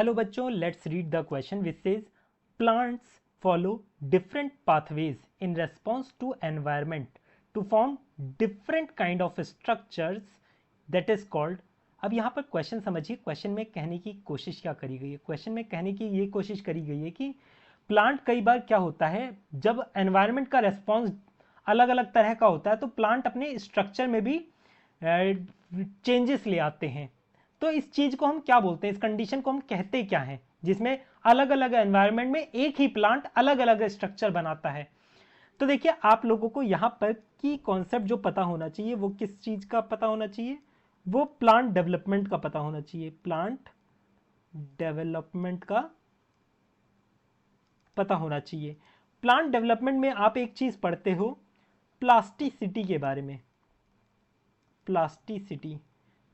Hello बच्चों, let's read the question which says plants follow different pathways in response to environment to form different kind of structures that is called. अब यहाँ पर question समझिए, question में कहने की कोशिश क्या करी गई है। क्वेश्चन में कहने की ये कोशिश करी गई है कि प्लांट कई बार क्या होता है, जब एनवायरमेंट का रेस्पॉन्स अलग अलग तरह का होता है तो प्लांट अपने स्ट्रक्चर में भी चेंजेस ले आते हैं। तो इस चीज को हम क्या बोलते हैं, इस कंडीशन को हम कहते क्या हैं, जिसमें अलग अलग एनवायरनमेंट में एक ही प्लांट अलग अलग स्ट्रक्चर बनाता है। तो देखिए, आप लोगों को यहां पर की कॉन्सेप्ट जो पता होना चाहिए वो किस चीज का पता होना चाहिए, वो प्लांट डेवलपमेंट का पता होना चाहिए। प्लांट डेवलपमेंट का पता होना चाहिए। प्लांट डेवलपमेंट में आप एक चीज पढ़ते हो प्लास्टिसिटी के बारे में।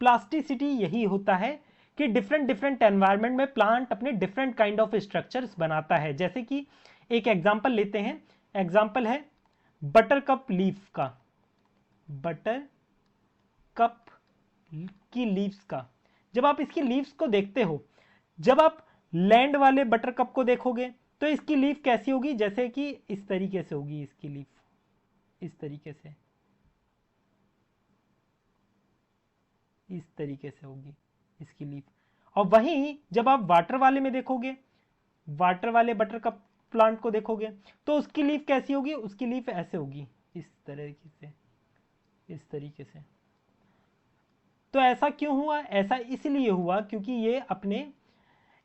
प्लास्टिसिटी यही होता है कि डिफरेंट एनवायरनमेंट में प्लांट अपने डिफरेंट काइंड ऑफ स्ट्रक्चर्स बनाता है। जैसे कि एक एग्जांपल लेते हैं, एग्जांपल है बटर कप लीफ का, बटर कप की लीव्स का। जब आप इसकी लीव्स को देखते हो, जब आप लैंड वाले बटर कप को देखोगे तो इसकी लीफ कैसी होगी, जैसे कि इस तरीके से होगी इसकी लीफ, इस तरीके से, इस तरीके से होगी इसकी लीफ। और वहीं जब आप वाटर वाले में देखोगे, वाटर वाले बटर कप प्लांट को देखोगे तो उसकी लीफ कैसी होगी, उसकी लीफ ऐसे होगी, इस तरीके से, इस तरीके से। तो ऐसा क्यों हुआ? ऐसा इसलिए हुआ क्योंकि ये अपने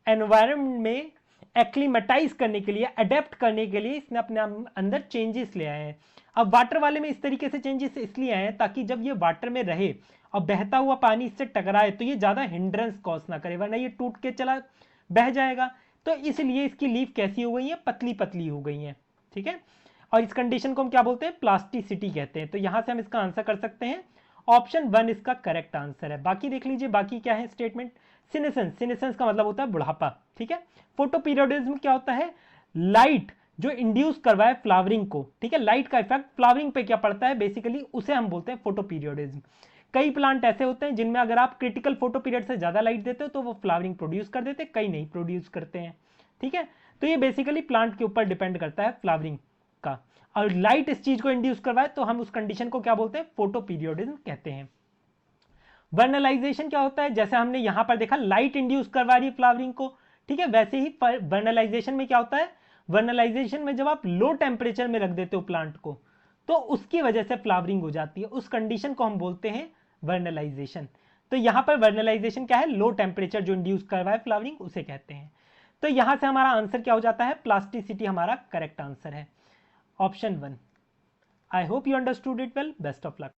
एनवायरनमेंट में एक्लीमेटाइज करने के लिए, अडेप्ट करने के लिए इसने अपने अंदर चेंजेस ले आए हैं। अब वाटर वाले में इस तरीके से चेंजेस इसलिए आए हैं ताकि जब ये वाटर में रहे और बहता हुआ पानी इससे टकराए तो ये ज्यादा हिंड्रेंस कॉज ना करे, वरना ये टूट के चला बह जाएगा। तो इसलिए इसकी लीफ कैसी हो गई है, पतली पतली हो गई है। ठीक है, और इस कंडीशन को हम क्या बोलते हैं, प्लास्टिसिटी कहते हैं। तो यहां से हम इसका आंसर कर सकते हैं, ऑप्शन 1 इसका करेक्ट आंसर है। बाकी देख लीजिए, बाकी क्या है स्टेटमेंट। सीनेसेंस, सीनेसेंस का मतलब होता है बुढ़ापा। ठीक है, फोटो पीरियडिज्म क्या होता है, लाइट जो इंड्यूस करवाए फ्लावरिंग को। ठीक है, लाइट का इफेक्ट फ्लावरिंग पे क्या पड़ता है, बेसिकली उसे हम बोलते हैं फोटो पीरियडिज्म। कई प्लांट ऐसे होते हैं जिनमें अगर आप क्रिटिकल फोटो पीरियड से ज्यादा लाइट देते हो तो वो फ्लावरिंग प्रोड्यूस कर देते, कई नहीं प्रोड्यूस करते हैं। ठीक है, तो ये बेसिकली प्लांट के ऊपर डिपेंड करता है फ्लावरिंग का। और लाइट इस चीज को इंड्यूस करवाए तो हम उस कंडीशन को क्या बोलते हैं, फोटो पीरियडिज्म कहते हैं। वर्नलाइजेशन क्या होता है, जैसे हमने यहां पर देखा लाइट इंड्यूस करवा रही है फ्लावरिंग को। ठीक है, वैसे ही वर्नलाइजेशन में क्या होता है, वर्नलाइजेशन में जब आप लो टेम्परेचर में रख देते हो प्लांट को तो उसकी वजह से फ्लावरिंग हो जाती है। उस कंडीशन को हम बोलते हैं वर्नलाइजेशन। तो यहां पर वर्नलाइजेशन क्या है, लो टेम्परेचर जो इंड्यूस करवाए फ्लावरिंग, उसे कहते हैं। तो यहां से हमारा आंसर क्या हो जाता है, प्लास्टिसिटी हमारा करेक्ट आंसर है, option 1। I hope you understood it well. Best of luck.